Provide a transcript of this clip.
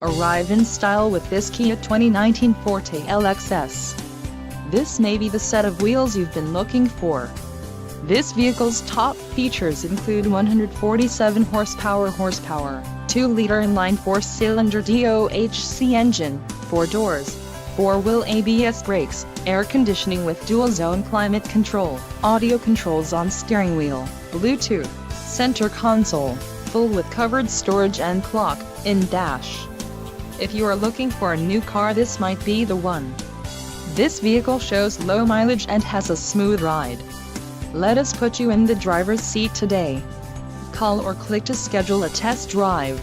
Arrive in style with this Kia 2019 Forte LXS. This may be the set of wheels you've been looking for. This vehicle's top features include 147 horsepower, 2-liter inline 4-cylinder DOHC engine, 4 doors, 4-wheel ABS brakes, air conditioning with dual-zone climate control, audio controls on steering wheel, Bluetooth, center console, full with covered storage and clock in dash. If you are looking for a new car, this might be the one. This vehicle shows low mileage and has a smooth ride. Let us put you in the driver's seat today. Call or click to schedule a test drive.